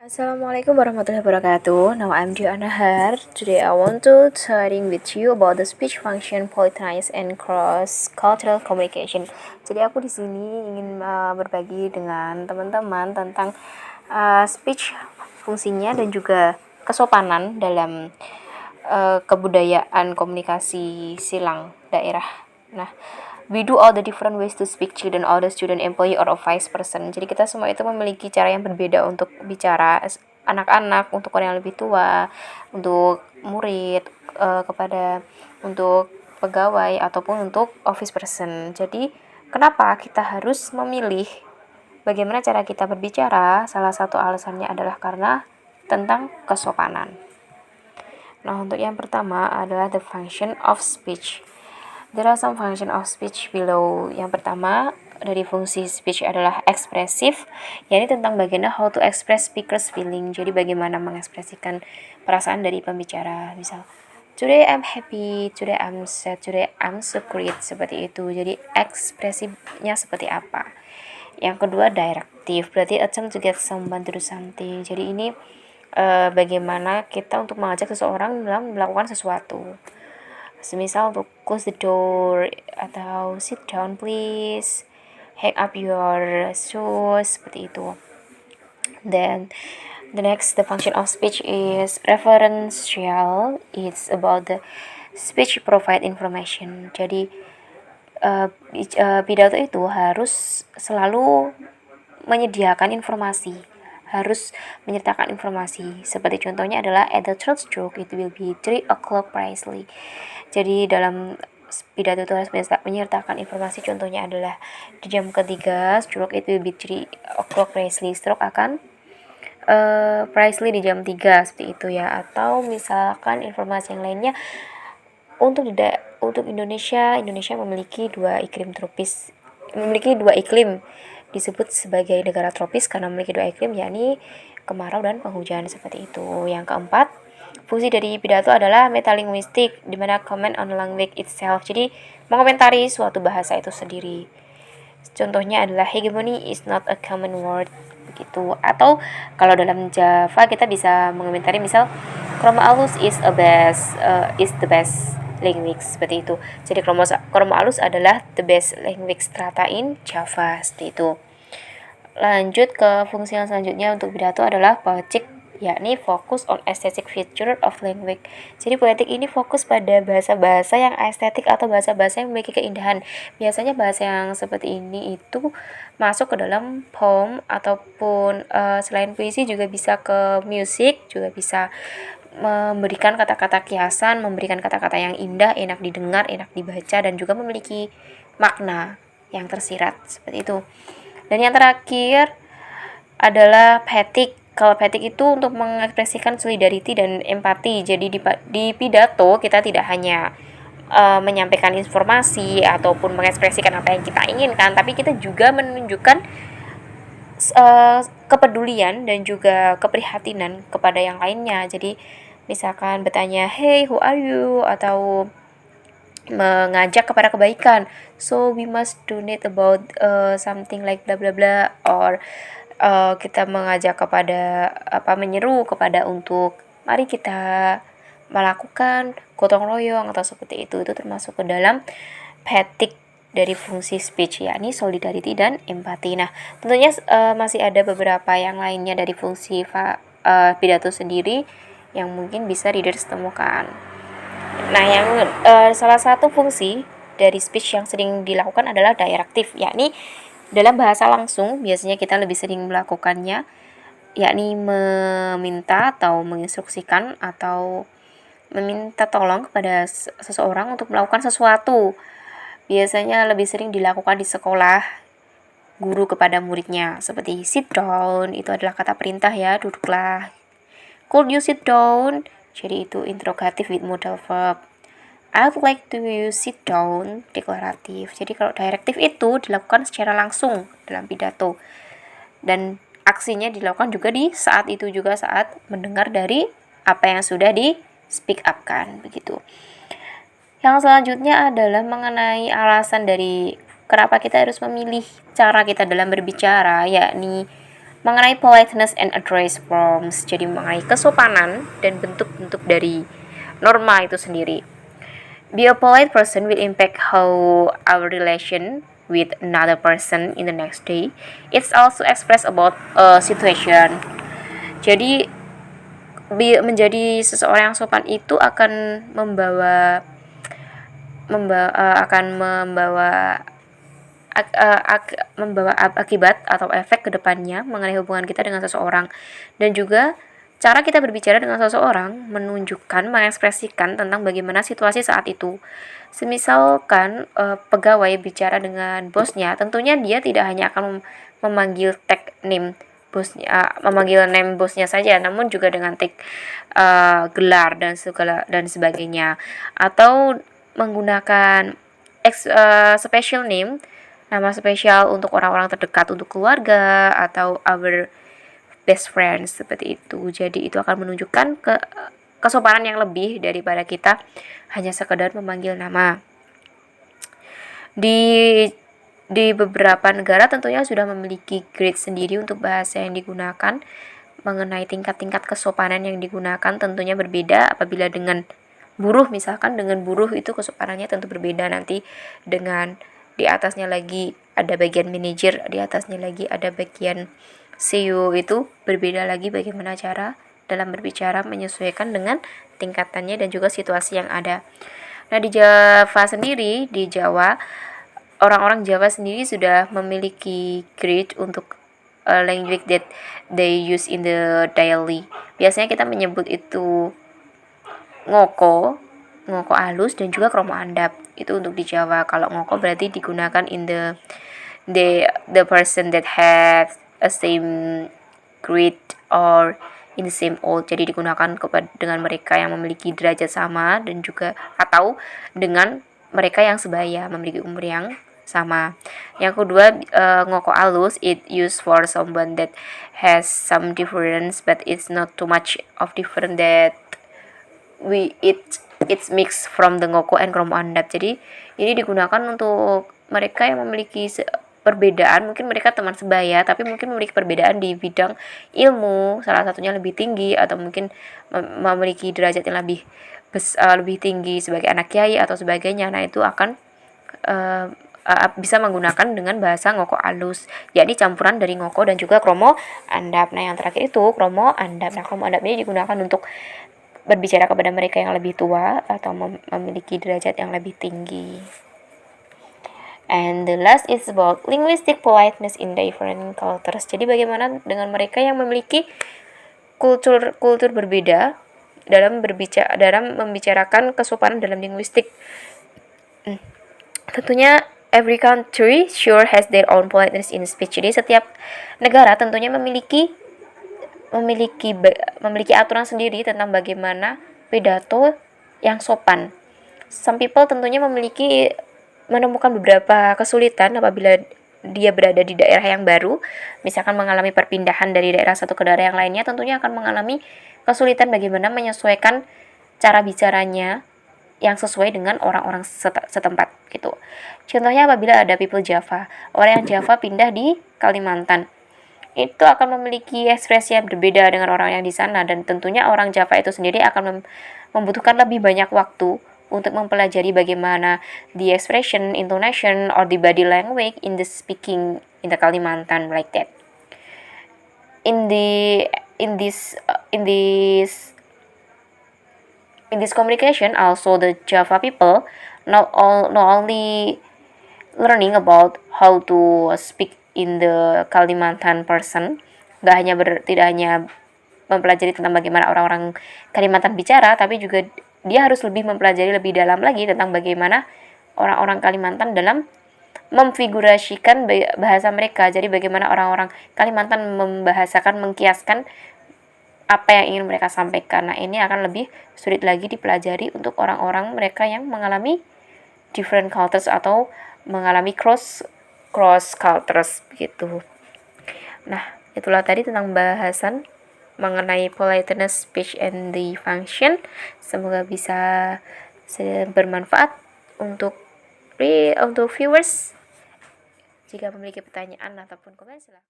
Assalamualaikum warahmatullahi wabarakatuh. Now I'm Joanna Har. Today I want to sharing with you about the speech function, politeness, and cross cultural communication. Jadi aku di sini ingin berbagi dengan teman-teman tentang speech fungsinya dan juga kesopanan dalam kebudayaan komunikasi silang daerah. Nah, we do all the different ways to speak children, all the student, employee, or vice person. Jadi kita semua itu memiliki cara yang berbeda untuk bicara anak-anak, untuk orang yang lebih tua, untuk murid, untuk pegawai ataupun untuk office person. Jadi kenapa kita harus memilih bagaimana cara kita berbicara? Salah satu alasannya adalah karena tentang kesopanan. Nah, untuk yang pertama adalah the function of speech. There are some function of speech below. Yang pertama dari fungsi speech adalah ekspresif, yaitu tentang bagaimana how to express speaker's feeling. Jadi bagaimana mengekspresikan perasaan dari pembicara. Misal, today I'm happy, today I'm sad, today I'm so great, seperti itu. Jadi ekspresifnya seperti apa. Yang kedua directive, berarti attempt to get someone to do something. Jadi ini bagaimana kita untuk mengajak seseorang dalam melakukan sesuatu. Semisal untuk close the door atau sit down please, hang up your shoes, seperti itu. Then the function of speech is referential. It's about the speech provide information. Jadi pidato itu harus selalu menyediakan informasi, harus menyertakan informasi. Seperti contohnya adalah at the third stroke it will be 3 o'clock precisely. Jadi dalam pidato itu harus menyertakan informasi. Contohnya adalah di jam ketiga stroke it will be 3 o'clock precisely. Stroke akan precisely di jam 3, seperti itu ya. Atau misalkan informasi yang lainnya untuk Indonesia memiliki dua iklim disebut sebagai negara tropis karena memiliki dua iklim, yakni kemarau dan penghujan, seperti itu. Yang keempat, fungsi dari pidato adalah metalinguistik, di mana comment on language itself. Jadi mengomentari suatu bahasa itu sendiri. Contohnya adalah hegemony is not a common word, begitu. Atau kalau dalam Java kita bisa mengomentari misal chroma alus is the best language, seperti itu. Jadi chroma alus adalah the best language strata in Java, seperti itu. Lanjut ke fungsi yang selanjutnya untuk pidato adalah poetic, yakni fokus on aesthetic feature of language. Jadi poetik ini fokus pada bahasa-bahasa yang estetik atau bahasa-bahasa yang memiliki keindahan. Biasanya bahasa yang seperti ini itu masuk ke dalam poem ataupun selain puisi juga bisa ke musik, juga bisa memberikan kata-kata kiasan, memberikan kata-kata yang indah, enak didengar, enak dibaca, dan juga memiliki makna yang tersirat, seperti itu. Dan yang terakhir adalah pathetic. Kalau pathetic itu untuk mengekspresikan solidarity dan empati. Jadi di pidato kita tidak hanya menyampaikan informasi ataupun mengekspresikan apa yang kita inginkan, tapi kita juga menunjukkan kepedulian dan juga keprihatinan kepada yang lainnya. Jadi misalkan bertanya, hey, who are you? Atau mengajak kepada kebaikan. So we must donate about something like bla bla bla, or kita mengajak kepada menyeru kepada untuk mari kita melakukan gotong royong atau seperti itu termasuk ke dalam pathetic dari fungsi speech, yakni solidarity dan empati. Nah, tentunya masih ada beberapa yang lainnya dari fungsi pidato sendiri yang mungkin bisa readers temukan. Nah, yang salah satu fungsi dari speech yang sering dilakukan adalah directive, yakni dalam bahasa langsung biasanya kita lebih sering melakukannya, yakni meminta atau menginstruksikan atau meminta tolong kepada seseorang untuk melakukan sesuatu. Biasanya lebih sering dilakukan di sekolah, guru kepada muridnya, seperti sit down, itu adalah kata perintah ya, duduklah. Could you sit down? Jadi itu interrogative with modal verb. I'd like to sit down, deklaratif. Jadi kalau directive itu dilakukan secara langsung dalam pidato. Dan aksinya dilakukan juga di saat itu juga, saat mendengar dari apa yang sudah di speak up kan, begitu. Yang selanjutnya adalah mengenai alasan dari kenapa kita harus memilih cara kita dalam berbicara, yakni mengenai politeness and address forms, jadi mengenai kesopanan dan bentuk-bentuk dari norma itu sendiri. Be a polite person will impact how our relation with another person in the next day. It's also expressed about a situation. Jadi menjadi seseorang yang sopan itu akan membawa akibat atau efek ke depannya mengenai hubungan kita dengan seseorang, dan juga cara kita berbicara dengan seseorang menunjukkan, mengekspresikan tentang bagaimana situasi saat itu. Semisalkan pegawai bicara dengan bosnya, tentunya dia tidak hanya akan memanggil tag name bosnya, memanggil name bosnya saja, namun juga dengan tag gelar dan sebagainya, atau menggunakan special name, nama spesial untuk orang-orang terdekat, untuk keluarga atau our best friends, seperti itu. Jadi itu akan menunjukkan kesopanan yang lebih daripada kita hanya sekedar memanggil nama. Di beberapa negara tentunya sudah memiliki grade sendiri untuk bahasa yang digunakan. Mengenai tingkat-tingkat kesopanan yang digunakan tentunya berbeda. Apabila dengan buruh, misalkan dengan buruh itu kesopanannya tentu berbeda. Nanti dengan di atasnya lagi ada bagian manajer, di atasnya lagi ada bagian CEO, itu berbeda lagi bagaimana cara dalam berbicara menyesuaikan dengan tingkatannya dan juga situasi yang ada. Nah, di Java sendiri, di Jawa, orang-orang Jawa sendiri sudah memiliki grade untuk language that they use in the daily. Biasanya kita menyebut itu ngoko halus dan juga kromo andap. Itu untuk di Jawa. Kalau ngoko berarti digunakan in the person that has a same grade or in the same old. Jadi digunakan dengan mereka yang memiliki derajat sama dan juga atau dengan mereka yang sebaya, memiliki umur yang sama. Yang kedua, ngoko alus, it used for someone that has some difference but it's not too much of different that it's mixed from the ngoko and kromo andap. Jadi ini digunakan untuk mereka yang memiliki perbedaan, mungkin mereka teman sebaya tapi mungkin memiliki perbedaan di bidang ilmu, salah satunya lebih tinggi, atau mungkin memiliki derajat yang lebih tinggi sebagai anak kiai atau sebagainya. Nah, itu akan bisa menggunakan dengan bahasa ngoko alus, yakni campuran dari ngoko dan juga kromo andap. Nah, yang terakhir itu kromo andap. Nah, kromo andap ini digunakan untuk berbicara kepada mereka yang lebih tua atau memiliki derajat yang lebih tinggi. And the last is about linguistic politeness in different cultures. Jadi bagaimana dengan mereka yang memiliki kultur berbeda dalam membicarakan kesopanan dalam linguistik. Tentunya every country sure has their own politeness in speech. Jadi setiap negara tentunya memiliki aturan sendiri tentang bagaimana pidato yang sopan. Some people tentunya menemukan beberapa kesulitan apabila dia berada di daerah yang baru, misalkan mengalami perpindahan dari daerah satu ke daerah yang lainnya, tentunya akan mengalami kesulitan bagaimana menyesuaikan cara bicaranya yang sesuai dengan orang-orang setempat gitu. Contohnya apabila ada people Java, orang yang Java pindah di Kalimantan, itu akan memiliki ekspresi yang berbeda dengan orang yang di sana, dan tentunya orang Java itu sendiri akan membutuhkan lebih banyak waktu untuk mempelajari bagaimana the expression, intonation, or the body language in the speaking in the Kalimantan, like that. In this communication, also the Java people not only learning about how to speak in the Kalimantan person, tidak hanya mempelajari tentang bagaimana orang-orang Kalimantan bicara, tapi juga dia harus lebih mempelajari lebih dalam lagi tentang bagaimana orang-orang Kalimantan dalam memfigurasikan bahasa mereka. Jadi bagaimana orang-orang Kalimantan membahasakan, mengkiaskan apa yang ingin mereka sampaikan. Nah, ini akan lebih sulit lagi dipelajari untuk orang-orang mereka yang mengalami different cultures atau mengalami cross cultures begitu. Nah, itulah tadi tentang bahasan mengenai politeness, speech, and the function. Semoga bisa bermanfaat untuk viewers. Jika memiliki pertanyaan ataupun komen, silakan.